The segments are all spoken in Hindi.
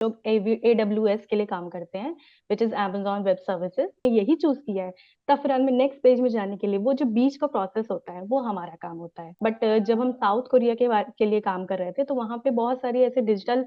लोग AWS के लिए काम करते हैं, which is Amazon web services. यही चूज किया है, तब फिर हमें नेक्स्ट पेज में जाने के लिए वो जो बीच का प्रोसेस होता है वो हमारा काम होता है। बट जब हम साउथ कोरिया के लिए काम कर रहे थे तो वहाँ पे बहुत सारी ऐसे डिजिटल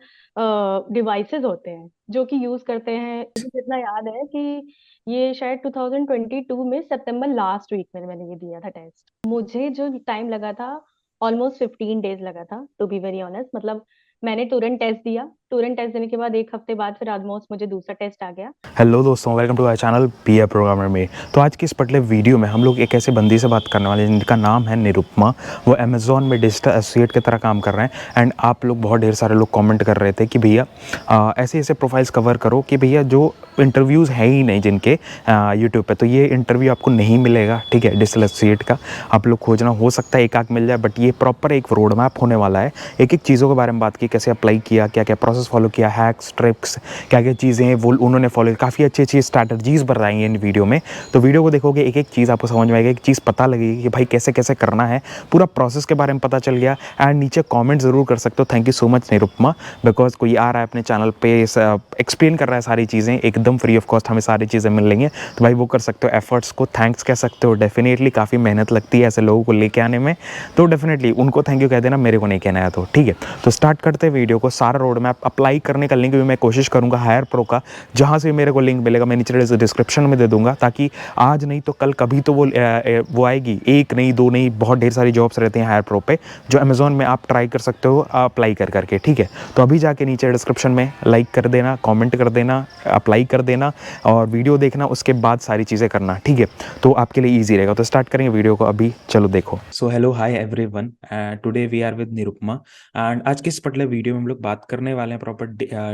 डिवाइसेस होते हैं जो कि यूज करते हैं। मुझे जितना याद है कि ये शायद 2022 में सितंबर लास्ट वीक में मैंने ये दिया था टेस्ट। मुझे जो टाइम लगा था ऑलमोस्ट 15 डेज लगा था, टू बी वेरी ऑनेस्ट। मतलब मैंने टूरेंट टेस्ट दिया, टूरेंट टेस्ट देने के बाद एक हफ्ते बाद फिर ऑलमोस्ट मुझे दूसरा टेस्ट आ गया। हेलो दोस्तों, welcome to our channel be a programmer में। तो आज की इस पटले वीडियो में हम लोग एक ऐसे बंदी से बात करने वाले हैं जिनका नाम है निरुपमा। वो अमेज़ॉन में डिजिटल एसोसिएट की तरह काम कर रहे हैं। एंड आप लोग बहुत ढेर सारे लोग कमेंट कर रहे थे कि भैया ऐसे ऐसे प्रोफाइल्स कवर करो कि भैया जो इंटरव्यूज़ है ही नहीं जिनके यूट्यूब पे, तो ये इंटरव्यू आपको नहीं मिलेगा। ठीक है, डिजिटल एसोसिएट का आप लोग खोजना, हो सकता है एक आध मिल जाए, बट ये प्रॉपर एक रोड मैप होने वाला है। एक एक चीज़ों के बारे में बात की, कैसे अप्लाई किया, क्या क्या प्रोसेस फॉलो किया, हैक्स ट्रिक्स, क्या क्या चीज़ें वो उन्होंने फॉलो, काफ़ी अच्छी अच्छी स्ट्रैटेजीज़ बताई हैं इन वीडियो में। तो वीडियो को देखोगे एक एक चीज़ आपको समझ में आएगी, एक चीज़ पता लगेगी कि भाई कैसे कैसे करना है, पूरा प्रोसेस के बारे में पता चल गया। एंड नीचे कमेंट ज़रूर कर सकते हो, thank you so much Nirupama, because कोई आ रहा है अपने चैनल पे एक्सप्लेन कर रहा है सारी चीज़ें एकदम फ्री ऑफ कॉस्ट, हमें सारी चीज़ें मिल रही हैं। तो भाई वो कर सकते हो, एफर्ट्स को थैंक्स कह सकते हो। डेफिनेटली काफ़ी मेहनत लगती है ऐसे लोगों को लेके आने में, तो डेफिनेटली उनको थैंक यू कह देना, मेरे को नहीं कहना है। तो ठीक है, तो स्टार्ट करते हैं वीडियो को। सारा रोड मैप अप्लाई करने का लिंक भी मैं कोशिश करूँगा हायर प्रो का, जहाँ से मेरे को लिंक मिलेगा मैं नीचे डिस्क्रिप्शन में दे दूंगा, ताकि आज नहीं तो कल कभी तो वो आएगी। एक नहीं, दो नहीं, बहुत ढेर सारी जॉब्स रहती हैं हायर प्रो पे जो अमेजोन में आप ट्राई कर सकते हो अप्लाई कर करके। ठीक है, तो अभी जाके नीचे डिस्क्रिप्शन में लाइक कर देना, कमेंट कर देना, अप्लाई कर देना और वीडियो देखना, उसके बाद सारी चीज़ें करना। ठीक है, तो आपके लिए ईजी रहेगा। तो स्टार्ट करेंगे वीडियो को अभी, चलो देखो। So hello, hi everyone, today we are with Nirupama. And आज के इस पटले वीडियो में हम लोग बात करने वाले हैं प्रॉपर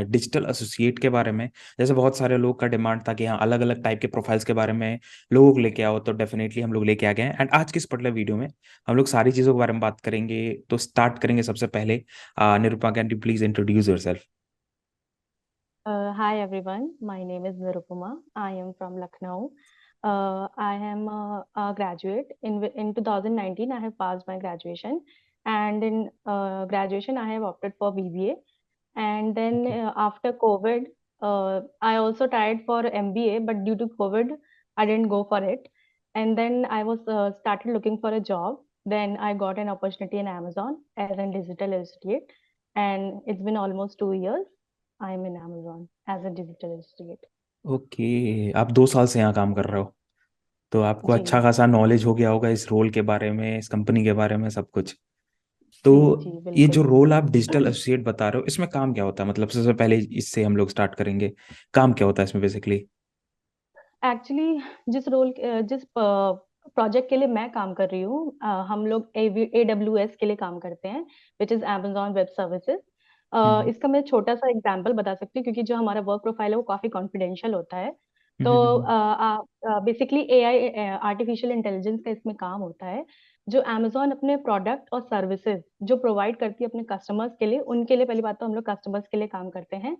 डिजिटल एसोसिएट के बारे में। जैसे बहुत सारे लोग का डिमांड था कि हाँ अलग अलग टाइप के प्रोफाइल्स के बारे में लोगों को लेके आओ, तो डेफिनेटली हम लोग लेके आ गए हैं। एंड आज के इस पटले वीडियो में हम लोग सारी चीज़ों के बारे में बात करेंगे। तो स्टार्ट करेंगे सबसे पहले, Nirupama, can you please introduce yourself? Hi everyone, my name is Nirupama. I am from Lucknow. I am a graduate. In 2019, I have passed my graduation, and in graduation, I have opted for BBA. And then Okay. after COVID, I also tried for MBA, but due to COVID, I didn't go for it. And then I was started looking for a job. Then I got an opportunity in Amazon as a digital associate, and it's been almost 2 years. I'm in Amazon as a digital associate. Okay, आप 2 साल से यहाँ काम कर रहे हो, तो आपको जी अच्छा खासा नॉलेज हो गया होगा इस रोल के बारे में, इस कंपनी के बारे में, सब कुछ। तो जी जी ये बिल्कुल। जो रोल आप डिजिटल एसोसिएट बता रहे हो, इसमें काम क्या होता है? मतलब सबसे पहले इससे हम लोग स्टार्ट करेंगे, काम क्या होता है इसमें बेसिकली? एक्चुअली जिस प्रोजेक्ट के लिए मैं काम कर रही हूँ, हम लोग AWS के लिए काम करते हैं, which is Amazon web services. Hmm इसका मैं छोटा सा एग्जांपल बता सकती हूँ क्योंकि जो हमारा वर्क प्रोफाइल है वो काफी कॉन्फिडेंशियल होता है। तो हम्म बेसिकली AI, आर्टिफिशियल इंटेलिजेंस का इसमें काम होता है। जो Amazon अपने प्रोडक्ट और सर्विसेज जो प्रोवाइड करती है अपने कस्टमर्स के लिए, उनके लिए पहली बात तो हम लोग कस्टमर्स के लिए काम करते हैं।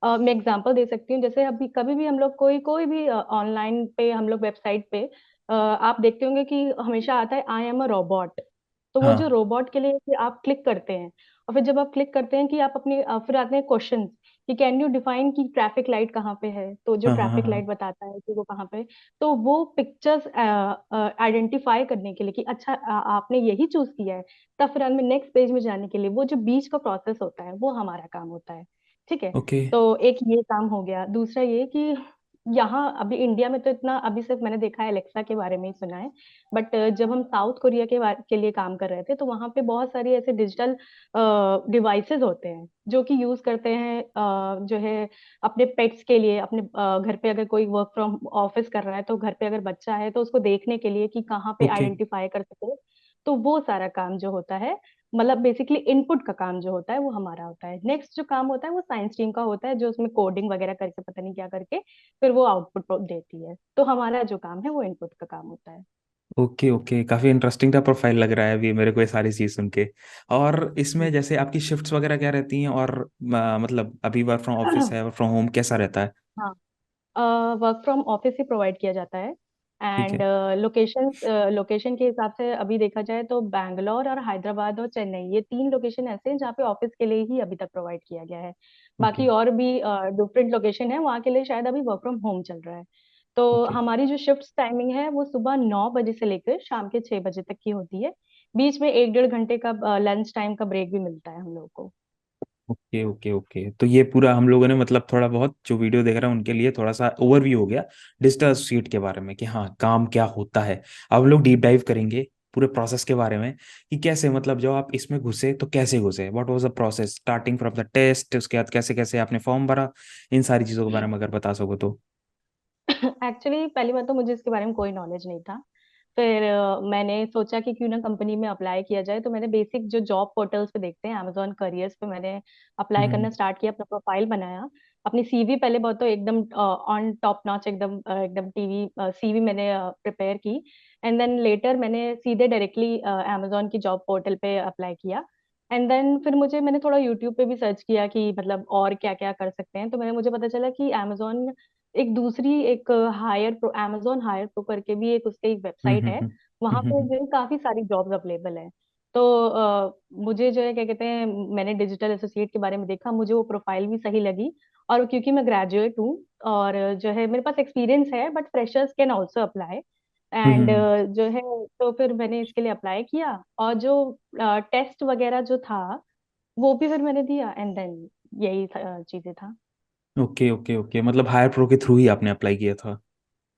मैं एग्जांपल दे सकती हूँ, जैसे अभी कभी भी हम लोग कोई कोई भी ऑनलाइन पे, हम लोग वेबसाइट पे आप देखते होंगे कि हमेशा आता है आई एम अ रोबोट। तो वो जो हाँ रोबोट के लिए कि आप क्लिक करते हैं, और फिर जब आप क्लिक करते हैं कि आप अपने फिर आते हैं क्वेश्चन कि कैन यू डिफाइन कि ट्रैफिक लाइट कहाँ पे है, तो जो हाँ हाँ हाँ ट्रैफिक हाँ। लाइट बताता है कि वो कहाँ पे है। तो वो पिक्चर्स आइडेंटिफाई करने के लिए कि अच्छा आपने यही चूज किया है, तब फिर हमें नेक्स्ट पेज में जाने के लिए वो जो बीच का प्रोसेस होता है वो हमारा काम होता है। ठीक है, ओके। तो एक ये काम हो गया। दूसरा ये कि यहाँ अभी इंडिया में तो इतना अभी सिर्फ मैंने देखा है, अलेक्सा के बारे में ही सुना है। बट जब हम साउथ कोरिया के लिए काम कर रहे थे तो वहाँ पे बहुत सारी ऐसे डिजिटल डिवाइसेस होते हैं जो कि यूज करते हैं, जो है अपने पेट्स के लिए, अपने घर पे अगर कोई वर्क फ्रॉम ऑफिस कर रहा है तो घर पे अगर बच्चा है तो उसको देखने के लिए कि कहाँ पे ओके आइडेंटिफाई कर सके। तो वो सारा काम जो होता है, मतलब बेसिकली इनपुट का काम जो होता है वो हमारा होता है। नेक्स्ट जो काम होता है वो साइंस टीम का होता है, जो उसमें कोडिंग वगैरह करके पता नहीं क्या करके फिर वो आउटपुट देती है। तो हमारा जो काम है वो इनपुट का काम होता है। ओके ओके, काफी इंटरेस्टिंग सा प्रोफाइल लग रहा है अभी मेरे को ये सारी चीज सुन के। और इसमें जी। जैसे आपकी शिफ्ट्स वगैरह क्या रहती हैं, और मतलब अभी वर्क फ्रॉम ऑफिस है, वर्क फ्रॉम होम कैसा रहता है? हाँ, work from office he provide किया जाता है। ठीक एंड है। लोकेशन के हिसाब से अभी देखा जाए तो बैंगलोर और हैदराबाद और चेन्नई, ये तीन लोकेशन ऐसे हैं जहाँ पे ऑफिस के लिए ही अभी तक प्रोवाइड किया गया है। ओके। बाकी और भी डिफरेंट लोकेशन है, वहाँ के लिए शायद अभी वर्क फ्रॉम होम चल रहा है। तो ओके। हमारी जो शिफ्ट टाइमिंग है वो सुबह 9 बजे से लेकर शाम के 6 बजे तक की होती है। बीच में 1 डेढ़ घंटे का लंच टाइम का ब्रेक भी मिलता है हम लोग को। ओके ओके ओके, तो ये पूरा हम लोगों ने मतलब थोड़ा बहुत जो वीडियो देख रहे हैं उनके लिए थोड़ा सा ओवरव्यू हो गया डिजिटल एसोसिएट के बारे में कि हाँ काम क्या होता है। अब हम लोग डीप डाइव करेंगे पूरे प्रोसेस के बारे में कि कैसे मतलब जब आप इसमें घुसे तो कैसे घुसे, what was the process starting from the test, उसके बाद कैसे कैसे आपने फॉर्म भरा, इन सारी चीजों के बारे में अगर बता सको तो। एक्चुअली पहली बात तो मुझे इसके बारे में कोई नॉलेज नहीं था। फिर मैंने सोचा कि क्यों ना कंपनी में अप्लाई किया जाए, तो मैंने बेसिक जो जॉब पोर्टल्स पे देखते हैं, अमेजोन करियर्स पे मैंने अप्लाई हम्म करना स्टार्ट किया, अपना प्रोफाइल बनाया। अपनी सीवी पहले बहुत तो एकदम ऑन टॉप नॉच, एकदम टीवी सीवी मैंने प्रिपेयर की। एंड देन लेटर मैंने सीधे डायरेक्टली अमेजोन की जॉब पोर्टल पे अप्लाई किया। एंड देन फिर मैंने थोड़ा यूट्यूब पे भी सर्च किया कि मतलब और क्या क्या कर सकते हैं, तो मुझे पता चला कि अमेजोन एक दूसरी एक hire pro Amazon hire pro करके भी एक उसकी एक हम्म वेबसाइट हम्म है। हम्म वहां हम्म पे हम्म जो है काफी सारी जॉब्स अवेलेबल है। तो मुझे जो है क्या कहते हैं, मैंने डिजिटल एसोसिएट के बारे में देखा, मुझे वो प्रोफाइल भी सही लगी। और क्योंकि मैं ग्रेजुएट हूँ और जो है मेरे पास एक्सपीरियंस है, but freshers can also apply. Hmm, and hmm. जो है, तो फिर मैंने इसके लिए अप्लाई किया। और जो टेस्ट वगैरह जो था वो भी फिर मैंने दिया। एंड देन यही चीजें था। ओके ओके ओके, मतलब हायर प्रो के थ्रू ही आपने अप्लाई किया था।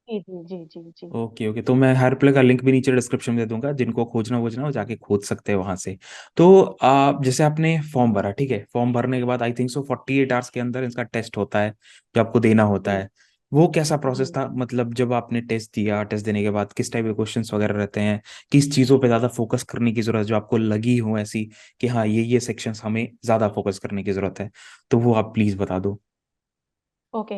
जी जी जी जी जी। ओके ओके, तो मैं हायर प्ले का लिंक भी नीचे डिस्क्रिप्शन में दे दूंगा, जिनको खोजना वोजना वो जाके खोज सकते हैं वहां से। तो आप जैसे आपने फॉर्म भरा, ठीक है, फॉर्म भरने के बाद आई थिंक सो 48 आवर्स के अंदर इसका टेस्ट होता है जो आपको देना होता जी है। वो कैसा प्रोसेस जी। था, मतलब जब आपने टेस्ट दिया, टेस्ट देने के बाद किस टाइप के क्वेश्चंस वगैरह रहते हैं, किस चीज़ों पे ज़्यादा फोकस करने की जरूरत है जो आपको लगी हो ऐसी कि हाँ ये सेक्शंस हमें ज़्यादा फोकस करने की जरूरत है, तो वो आप प्लीज़ बता दो। ओके।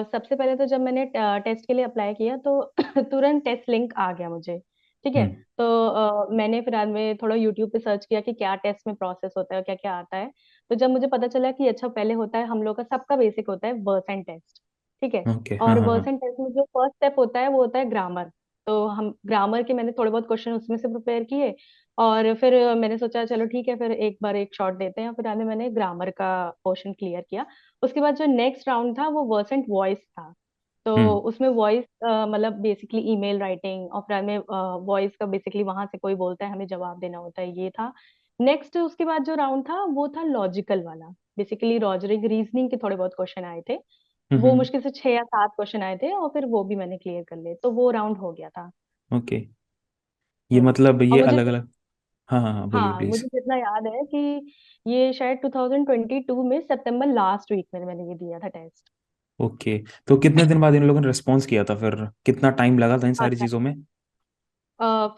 सबसे पहले तो जब मैंने टेस्ट के लिए अप्लाई किया तो तुरंत टेस्ट लिंक आ गया मुझे। ठीक है। हम्म तो मैंने फिर बाद में थोड़ा यूट्यूब पे सर्च किया कि क्या टेस्ट में प्रोसेस होता है, क्या क्या आता है। तो जब मुझे पता चला कि अच्छा, पहले होता है हम लोग का सबका बेसिक होता है वर्सन टेस्ट। ठीक है। ओके हाँ और हाँ हाँ। वर्सन टेस्ट में जो फर्स्ट स्टेप होता है वो होता है ग्रामर। तो हम ग्रामर के मैंने थोड़े बहुत क्वेश्चन उसमें से प्रिपेयर किए। और फिर मैंने सोचा चलो ठीक है, फिर एक बार एक शॉट देते हैं। फिर आने मैंने ग्रामर का पोर्शन क्लियर किया। उसके बाद जो नेक्स्ट राउंड था वो वर्सेंट वॉइस था। तो हम्म उसमें वॉइस मतलब बेसिकली ईमेल राइटिंग, और फिर में वॉइस का बेसिकली वहां से कोई बोलता है हमें जवाब देना होता है, ये था। नेक्स्ट उसके बाद जो राउंड था वो था लॉजिकल वाला। बेसिकली लॉजिक रीजनिंग के थोड़े बहुत क्वेश्चन आए थे। वो हम्म। मुश्किल से 6 या 7 क्वेश्चन आए थे, और फिर वो भी मैंने क्लियर कर लिए, तो वो राउंड हो गया था। ओके, ये मतलब और ये मुझे, अलग अलग। हाँ हाँ हाँ, बोलिए हाँ प्लीज। मुझे जितना याद है कि ये शायद 2022 में सितंबर लास्ट वीक में मैंने ये दिया था टेस्ट। ओके, तो कितने दिन बाद इन लोगों ने रिस्पॉन्स किया था, फिर कितना टाइम लगा था इन सारी अच्छा। चीज़ों में?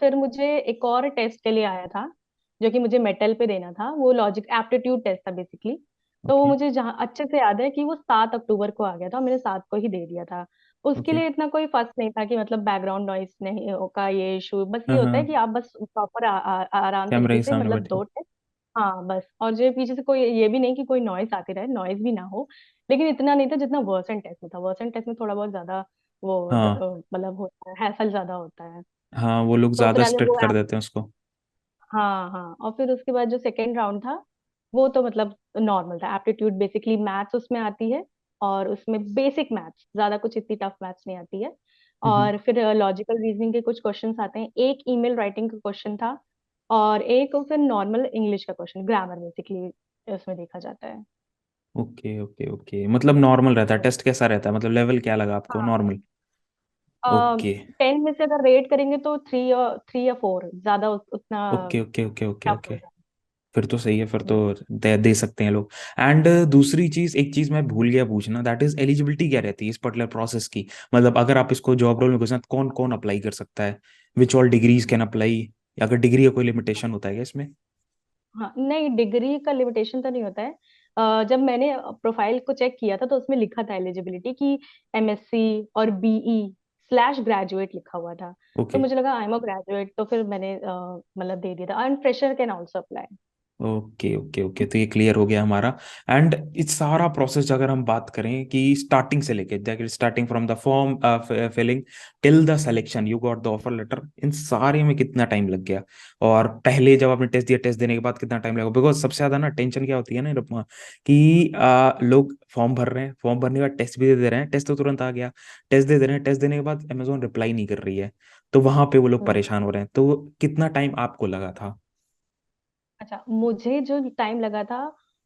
फिर मुझे एक और टेस्ट के लिए आया था, जो कि मुझे मेटल पे देना था। वो लॉजिक एप्टीट्यूड टेस्ट था बेसिकली। तो वो ओके मुझे जहाँ अच्छे से याद है कि वो 7 अक्टूबर को आ गया था, मैंने 7 को ही दे दिया था। उसके ओके। लिए इतना कोई फर्क नहीं था कि मतलब बैकग्राउंड नॉइस नहीं का ये इशू, बस ये हाँ होता है कि हाँ, आप बस प्रॉपर आराम कैमरा तरीके ही से सामने मतलब बैठे। दो टेस्ट। हाँ बस, और जो पीछे से कोई ये भी नहीं कि कोई नॉइस आती रहे, नॉइस भी ना हो। लेकिन इतना नहीं था जितना वर्सन टेस्ट में था। वर्सन टेस्ट में थोड़ा बहुत ज्यादा वो हाँ मतलब होता है, हैसल ज्यादा होता है। हाँ, वो लोग तो ज़्यादा फिलहाल स्ट्रिक्ट वो, कर देते हैं उसको। हाँ हाँ, और फिर उसके बाद जो सेकेंड राउंड था वो तो मतलब नॉर्मल था। एप्टीट्यूड बेसिकली मैथ्स उसमें आती है, और उसमें बेसिक मैथ्स, ज्यादा कुछ इतनी टफ मैथ्स नहीं आती है। हम्म। और फिर लॉजिकल रीजनिंग के कुछ क्वेश्चंस आते हैं, एक ईमेल राइटिंग का क्वेश्चन था, और एक फिर नॉर्मल इंग्लिश का क्वेश्चन, ग्रामर बेसिकली उसमें देखा जाता है। ओके ओके ओके, मतलब नॉर्मल रहता है तो टेस्ट, कैसा रहता है, मतलब लेवल क्या लगा आपको, हाँ, नॉर्मल? ओके 10 में से अगर रेट करेंगे तो 3 या 4, ज्यादा उतना okay okay okay okay tough okay, होगा। फिर तो सही है, फिर तो हम्म। दे सकते हैं लोग। एंड दूसरी चीज, एक चीज मैं भूल गया पूछना, दैट इज एलिजिबिलिटी क्या रहती है इस पर्टिकुलर प्रोसेस की, मतलब अगर आप इसको जॉब रोल में घुसना तो कौन कौन अप्लाई कर सकता है, which all degrees can apply, या अगर डिग्री का कोई लिमिटेशन होता है क्या इसमें? हाँ नहीं, डिग्री का लिमिटेशन तो नहीं होता है। जब मैंने प्रोफाइल को चेक किया था तो उसमें लिखा था एलिजिबिलिटी की एमएससी और बीई/ग्रेजुएट लिखा हुआ था। तो ओके मुझे लगा आई एम अ ग्रेजुएट, तो फिर मैंने मतलब दे दिया था। And fresher can also apply. Okay okay okay, तो ये क्लियर हो गया हमारा। एंड इस सारा प्रोसेस अगर हम बात करें कि स्टार्टिंग से लेके starting from the form filling till the selection, you got the offer letter, इन सारे में कितना टाइम लग गया? और पहले जब आपने टेस्ट दिया, टेस्ट देने के बाद कितना टाइम लगा? बिकॉज सबसे ज्यादा ना टेंशन क्या होती है ना रुकमा, कि लोग फॉर्म भर रहे हैं, फॉर्म भरने के बाद टेस्ट भी दे दे रहे हैं, टेस्ट तो तुरंत आ गया, टेस्ट दे दे रहे हैं, टेस्ट देने के बाद अमेजोन रिप्लाई नहीं कर रही है, तो वहां पे वो लोग हम्म। परेशान हो रहे हैं। तो कितना टाइम आपको लगा था? अच्छा, मुझे जो टाइम लगा था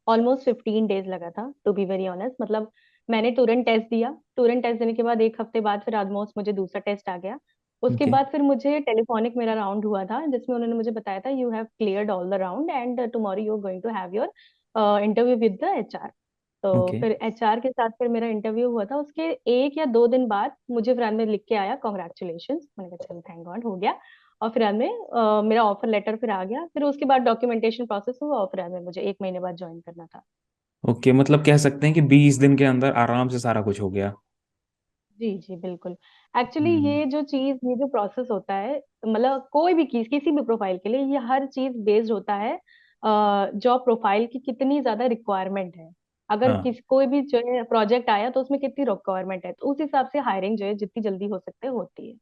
ऑलमोस्ट 15 डेज लगा था, टू बी वेरी ऑनेस्ट। मतलब मैंने तुरंत टेस्ट दिया, तुरंत टेस्ट देने के बाद एक हफ्ते बाद फिर ऑलमोस्ट मुझे दूसरा टेस्ट आ गया। उसके ओके बाद फिर मुझे टेलीफोनिक मेरा राउंड हुआ था, जिसमें उन्होंने मुझे बताया था you have cleared all the round and tomorrow you are going to have your interview with the HR. तो ओके। फिर एचआर के साथ फिर मेरा इंटरव्यू हुआ था। उसके 1 या 2 दिन बाद मुझे फिर में लिख के आया कॉन्ग्रेचुलेशन। मैंने कहा चलो थैंक गॉड हो गया। और फिर में मेरा ऑफर लेटर फिर आ गया। फिर उसके बाद डॉक्यूमेंटेशन प्रोसेस हुआ और फिर में मुझे 1 महीने बाद ज्वाइन करना था। ओके, मतलब कह सकते हैं कि 20 दिन के अंदर आराम से सारा कुछ हो गया। जी जी बिल्कुल। एक्चुअली हम्म। ये जो चीज, ये जो प्रोसेस होता है, मतलब कोई भी चीज किसी भी प्रोफाइल के लिए, ये हर चीज बेस्ड होता है जॉब प्रोफाइल की कितनी ज्यादा रिक्वायरमेंट है। अगर हाँ। कोई भी जो है प्रोजेक्ट आया तो उसमें कितनी रिक्वायरमेंट है, तो उस हिसाब से हायरिंग जो है जितनी जल्दी हो सकते है होती है।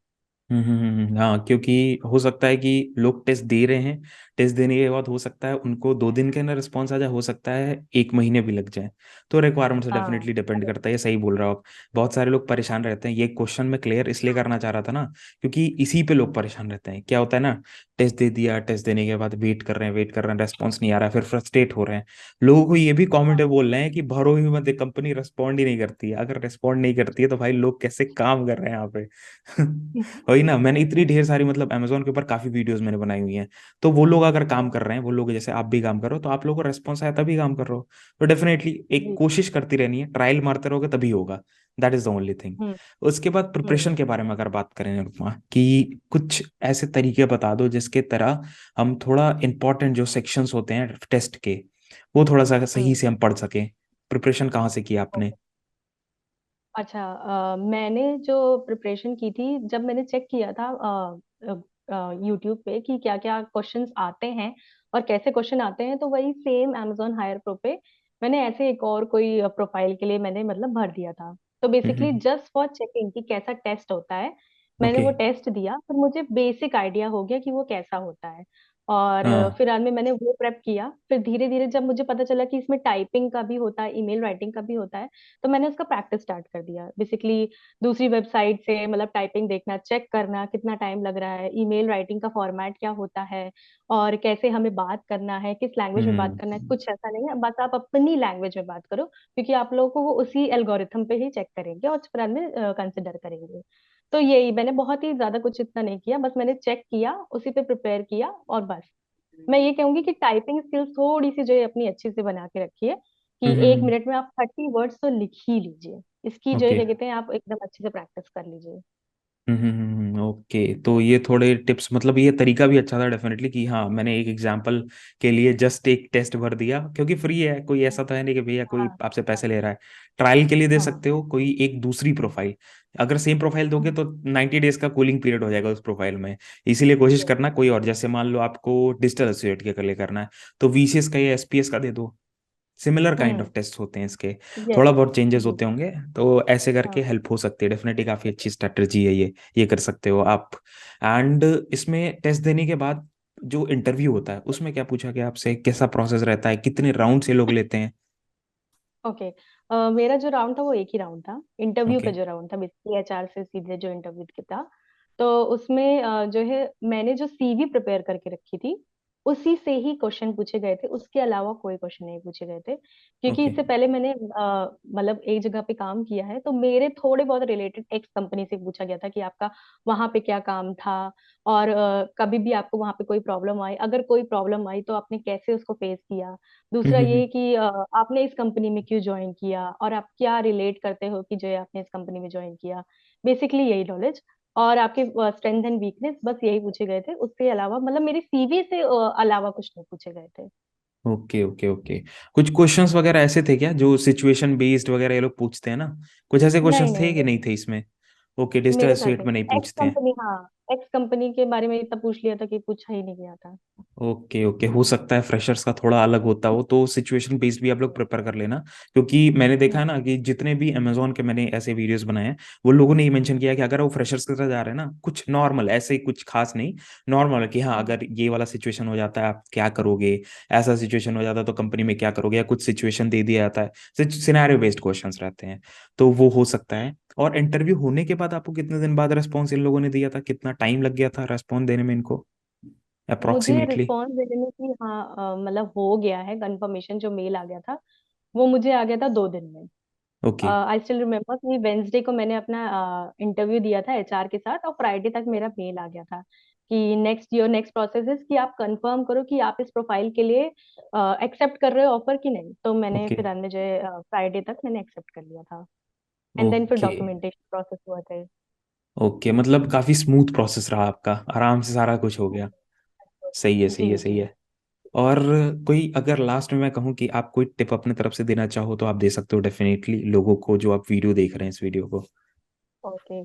हाँ, क्योंकि हो सकता है कि लोग टेस्ट दे रहे हैं, टेस्ट देने के बाद हो सकता है उनको 2 दिन के अंदर रिस्पॉन्स आ जाए, हो सकता है 1 महीने भी लग जाए। तो रिक्वायरमेंट से हाँ डेफिनेटली डिपेंड correct। करता है, ये सही बोल रहे हो आप। बहुत सारे लोग परेशान रहते हैं, ये क्वेश्चन मैं क्लियर इसलिए करना चाह रहा था ना, क्योंकि इसी पे लोग परेशान रहते हैं। क्या होता है ना, टेस्ट दे दिया, टेस्ट देने के बाद वेट कर रहे हैं, वेट कर रहे हैं, रेस्पॉन्स नहीं आ रहा है, फिर फ्रस्ट्रेट हो रहे हैं। लोगों को ये भी कमेंट में बोल रहे हैं कि भरो ही मत, कंपनी रेस्पॉन्ड ही नहीं करती है। अगर रेस्पॉन्ड नहीं करती है तो भाई लोग कैसे काम कर रहे हैं यहाँ पे? वही ना, मैंने इतनी ढेर सारी मतलब अमेजोन के ऊपर काफी वीडियोस मैंने बनाई हुई हैं। तो वो लोग अगर काम कर रहे हैं, वो लोग जैसे आप भी काम कर रहे हो, तो आप लोगों को रेस्पॉन्स आया तभी काम कर रहे हो। तो डेफिनेटली एक जी। कोशिश करती रहनी है, ट्रायल मारते रहोगे तभी होगा। That is the only thing. Hmm उसके बाद हम्म प्रिपरेशन के बारे में अगर बात करें अनुपमा, कि कुछ ऐसे तरीके बता दो जिसके तरह हम थोड़ा इंपॉर्टेंट जो सेक्शंस होते हैं टेस्ट के, वो थोड़ा सा सही हम्म। से हम पढ़ सकें। प्रिपरेशन कहाँ से किया आपने? अच्छा, मैंने जो प्रिपरेशन की थी, जब मैंने चेक किया था यूट्यूब पे कि क्या क्या क्वेश्चंस आते हैं और कैसे क्वेश्चन आते हैं, तो वही सेम अमेजोन हायर प्रो पे मैंने ऐसे एक और कोई प्रोफाइल के लिए मैंने मतलब भर दिया था। तो basically hmm. Just for checking कि कैसा टेस्ट होता है, मैंने ओके। वो टेस्ट दिया, फिर मुझे बेसिक आइडिया हो गया कि वो कैसा होता है। और हाँ। फिर बाद में मैंने वो प्रेप किया। फिर धीरे धीरे जब मुझे पता चला कि इसमें टाइपिंग का भी होता है, ईमेल राइटिंग का भी होता है, तो मैंने उसका प्रैक्टिस स्टार्ट कर दिया। बेसिकली दूसरी वेबसाइट से मतलब टाइपिंग देखना, चेक करना कितना टाइम लग रहा है, ईमेल राइटिंग का फॉर्मेट क्या होता है, और कैसे हमें बात करना है, किस लैंग्वेज में बात करना है। हम्म। कुछ ऐसा नहीं है, बस आप अपनी लैंग्वेज में बात करो, क्योंकि आप लोगों को वो उसी एल्गोरिथम पे ही चेक करेंगे और उसके बाद में कंसिडर करेंगे। तो यही मैंने बहुत ही ज्यादा कुछ इतना नहीं किया, बस मैंने चेक किया, उसी पे प्रिपेयर किया और बस। मैं ये कहूंगी कि टाइपिंग स्किल्स थोड़ी सी जो है अपनी अच्छी से बना के रखिए, कि एक हम्म। मिनट में आप 30 वर्ड्स तो लिख ही लीजिए। इसकी जो है ओके। क्या कहते हैं, आप एकदम अच्छे से प्रैक्टिस कर लीजिए। ओके, तो ये थोड़े टिप्स, मतलब ये तरीका भी अच्छा था डेफिनेटली, कि हाँ मैंने एक एग्जांपल के लिए जस्ट एक टेस्ट भर दिया, क्योंकि फ्री है, कोई ऐसा तो है नहीं कि भैया कोई हाँ आपसे हाँ पैसे ले रहा है। ट्रायल के लिए दे हाँ। सकते हो कोई एक दूसरी प्रोफाइल, अगर सेम प्रोफाइल दोगे हम्म, तो 90 डेज का कूलिंग पीरियड हो जाएगा उस प्रोफाइल में। इसीलिए कोशिश yes, करना कोई और, जैसे मान लो आपको डिजिटल एसोसिएट के लिए करना है, तो VCS का या SPS का दे दो। Similar kind hmm. Of test होते हैं इसके, यस। थोड़ा बहुत चेंजेस जी। होते होंगे। तो ऐसे करके हाँ हेल्प हो सकती है, डेफिनेटली काफ़ी अच्छी स्ट्रेटजी है ये कर सकते हो आप। एंड इसमें टेस्ट देने के बाद जो इंटरव्यू होता है, उसमें क्या पूछा गया आपसे, कैसा प्रोसेस रहता है, कितने राउंड से लोग लेते हैं? ओके। मेरा जो राउंड था वो एक ही राउंड था, इंटरव्यू ओके। का जो राउंड था, बेसिकली एचआर से सीधे जो इंटरव्यू था। तो उसमें जो है मैंने जो सीवी प्रिपेयर करके रखी थी, उसी से ही क्वेश्चन पूछे गए थे, उसके अलावा कोई क्वेश्चन नहीं पूछे गए थे। क्योंकि ओके। इससे पहले मैंने मतलब एक जगह पे काम किया है, तो मेरे थोड़े बहुत रिलेटेड एक्स कंपनी से पूछा गया था कि आपका वहां पे क्या काम था, और कभी भी आपको वहां पे कोई प्रॉब्लम आई, अगर कोई प्रॉब्लम आई तो आपने कैसे उसको फेस किया। दूसरा ये कि आपने इस कंपनी में क्यों ज्वाइन किया, और आप क्या रिलेट करते हो कि जो है आपने इस कंपनी में ज्वाइन किया। बेसिकली यही नॉलेज, और आपके स्ट्रेंथ एंड वीकनेस, बस यही पूछे गए थे। उसके अलावा मतलब मेरी सीवी से अलावा कुछ नहीं पूछे गए थे। Okay okay okay. कुछ क्वेश्चंस वगैरह ऐसे थे क्या जो सिचुएशन बेस्ड वगैरह ये लोग पूछते हैं ना, कुछ ऐसे नहीं क्वेश्चंस नहीं थे कि नहीं, नहीं थे इसमें? ओके, डिजिटल मेरे ख्याल एसोसिएट से में नहीं एक्स पूछते हैं। कंपनी, हाँ, एक्स कंपनी के बारे में इतना पूछ लिया था कि पूछा ही नहीं गया था। ओके ओके, हो सकता है फ्रेशर्स का थोड़ा अलग होता हो, तो सिचुएशन बेस्ड भी आप लोग प्रिपेयर कर लेना। क्योंकि मैंने देखा है ना कि जितने भी अमेजोन के मैंने ऐसे वीडियोस बनाए हैं, वो लोगों ने ये मेंशन किया कि अगर वो फ्रेशर्स की तरह जा रहे हैं ना, कुछ नॉर्मल ऐसे ही, कुछ खास नहीं, नॉर्मल कि हाँ अगर ये वाला सिचुएशन हो जाता है आप क्या करोगे, ऐसा सिचुएशन हो जाता है तो कंपनी में क्या करोगे, या कुछ सिचुएशन दे दिया जाता है, सिनेरियो बेस्ड क्वेश्चंस रहते हैं, तो वो हो सकता है। और इंटरव्यू होने के बाद आपको कितने दिन बाद रेस्पॉन्स इन लोगों ने दिया था, कितना टाइम लग गया था रेस्पॉन्स देने में इनको मुझे अप्रोक्सीमेटली? रिस्पॉन्स देने में कि हाँ मतलब हो गया है कंफर्मेशन, जो मेल आ गया था वो मुझे आ गया था 2 दिन में। ओके आई स्टिल रिमेम्बर कि वेंसडे को मैंने अपना इंटरव्यू दिया था एचआर के साथ, और फ्राइडे तक मेरा मेल आ गया था कि नेक्स्ट प्रोसेस इज कि आप कंफर्म करो कि आप इस प्रोफाइल के लिए एक्सेप्ट कर रहे हो ऑफर कि नहीं। तो मैंने ओके फिर अंत में जो है फ्राइडे तक मैंने एक्सेप्ट कर लिया था। एंड देन फिर ओके डॉक्यूमेंटेशन प्रोसेस हुआ था। ओके, मतलब काफी स्मूथ प्रोसेस रहा आपका, आराम से सारा कुछ हो गया। सही है सही जी है सही जी। है। और कोई अगर लास्ट में मैं कहूँ कि आप कोई टिप अपने तरफ से देना चाहो तो आप दे सकते हो डेफिनेटली, लोगों को जो आप वीडियो देख रहे हैं इस वीडियो को। ओके।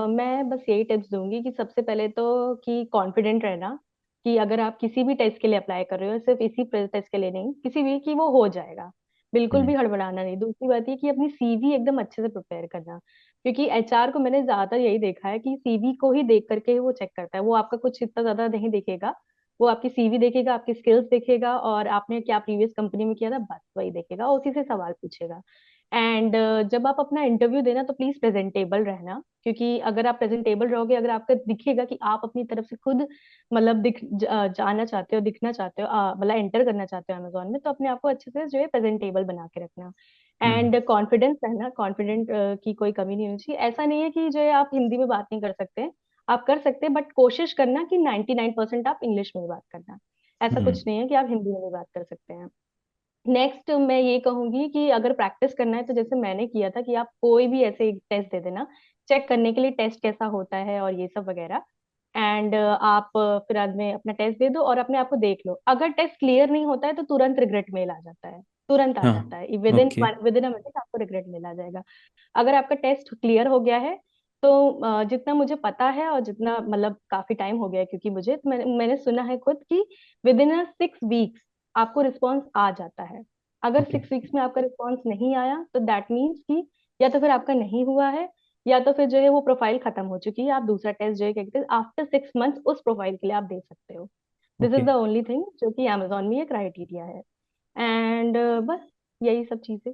मैं बस यही टिप्स दूंगी कि सबसे पहले तो कि कॉन्फिडेंट रहना, कि अगर आप किसी भी टेस्ट के लिए अप्लाई कर रहे हो, सिर्फ इसी टेस्ट के लिए नहीं, किसी भी, कि वो हो जाएगा। बिल्कुल हम्म भी हड़बड़ाना नहीं। दूसरी बात ये कि अपनी सीवी एकदम अच्छे से प्रिपेयर करना, क्योंकि एचआर को मैंने ज्यादातर यही देखा है कि सीवी को ही देख करके ही वो चेक करता है। वो आपका कुछ इतना ज्यादा नहीं देखेगा, वो आपकी सीवी देखेगा, आपकी स्किल्स देखेगा, और आपने क्या प्रीवियस कंपनी में किया था बस वही देखेगा, और उसी से सवाल पूछेगा। एंड जब आप अपना इंटरव्यू देना तो प्लीज प्रेजेंटेबल रहना, क्योंकि अगर आप प्रेजेंटेबल रहोगे, अगर आपका दिखेगा कि आप अपनी तरफ से खुद मतलब जाना चाहते हो, दिखना चाहते हो, मतलब एंटर करना चाहते हो अमेजोन में, तो अपने आप को अच्छे से जो है प्रेजेंटेबल बना के रखना। हम्म एंड कॉन्फिडेंस रहना, कॉन्फिडेंट की कोई कमी नहीं होनी चाहिए। ऐसा नहीं है कि जो है आप हिंदी में बात नहीं कर सकते, आप कर सकते हैं, बट कोशिश करना कि 99% आप इंग्लिश में ही बात करना। ऐसा हम्म कुछ नहीं है कि आप हिंदी में भी बात कर सकते हैं। नेक्स्ट मैं ये कहूंगी कि अगर प्रैक्टिस करना है तो जैसे मैंने किया था कि आप कोई भी ऐसे टेस्ट दे देना, चेक करने के लिए टेस्ट कैसा होता है और ये सब वगैरह। एंड आप फिर बाद में अपना टेस्ट दे दो और अपने आप को देख लो। अगर टेस्ट क्लियर नहीं होता है तो तुरंत रिग्रेट मेल आ जाता है, तुरंत आ हाँ जाता है, with in okay with in a minute आपको रिग्रेट मेल आ जाएगा। अगर आपका टेस्ट क्लियर हो गया है तो जितना मुझे पता है और जितना मतलब काफी टाइम हो गया है, क्योंकि मुझे तो मैंने सुना है खुद कि विद इन 6 वीक्स आपको रिस्पॉन्स आ जाता है। अगर ओके 6 वीक्स में आपका रिस्पॉन्स नहीं आया तो दैट मीन्स कि या तो फिर आपका नहीं हुआ है, या तो फिर जो है वो प्रोफाइल खत्म हो चुकी है। आप दूसरा टेस्ट जो है क्या कहते हैं आफ्टर 6 मंथ्स उस प्रोफाइल के लिए आप दे सकते हो। This okay. Is the only thing जो कि अमेजोन में ये क्राइटेरिया है। एंड बस यही सब चीजें।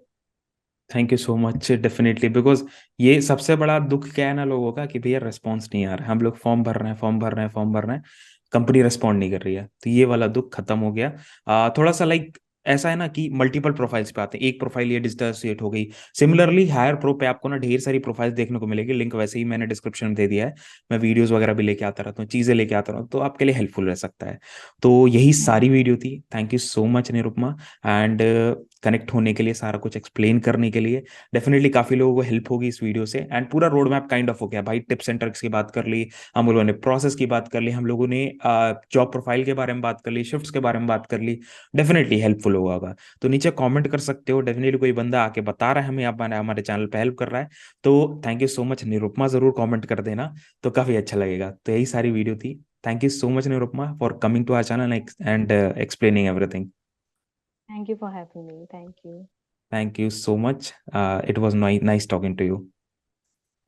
Thank you so much definitely, because ये सबसे बड़ा दुख क्या है ना लोगों का कि भैया रिस्पॉन्स नहीं आ रहा है, हम लोग फॉर्म भर रहे हैं फॉर्म भर रहे हैं फॉर्म भर रहे हैं, कंपनी रिस्पॉन्ड नहीं कर रही है, तो ये वाला दुख खत्म हो गया। थोड़ा सा लाइक ऐसा है ना कि मल्टीपल प्रोफाइल्स पे आते हैं, एक प्रोफाइल ये डिजिटल एसोसिएट हो गई। सिमिलरली हायर प्रो पे आपको ना ढेर सारी प्रोफाइल्स देखने को मिलेगी, लिंक वैसे ही मैंने डिस्क्रिप्शन में दे दिया है। मैं वीडियोस वगैरह भी लेके आता रहता हूँ, चीजें लेके आता रहता हूँ, तो आपके लिए हेल्पफुल रह सकता है। तो यही सारी वीडियो थी, thank you so much Nirupama. And connect होने के लिए, सारा कुछ एक्सप्लेन करने के लिए, डेफिनेटली काफी लोगों को हेल्प होगी इस वीडियो से। एंड पूरा रोड मैप काइंड ऑफ हो गया भाई, टिप्स एंड ट्रिक्स की बात कर ली, हम लोगों ने प्रोसेस की बात कर ली, हम लोगों ने जॉब प्रोफाइल के बारे में बात कर ली, शिफ्ट्स के बारे में बात कर ली। डेफिनेटली हेल्पफुल होगा। तो नीचे कमेंट कर सकते हो, डेफिनेटली कोई बंदा आके बता रहा है हमें, आप हमारे चैनल पे हेल्प कर रहा है, तो thank you so much Nirupama, जरूर कमेंट कर देना, तो काफी अच्छा लगेगा। तो यही सारी वीडियो थी। Thank you so much Nirupama for coming to our channel and explaining everything. Thank you for having me. Thank you. Thank you so much, it was nice talking to you.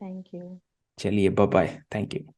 Thank you. चलिए बाय बाय, थैंक यू।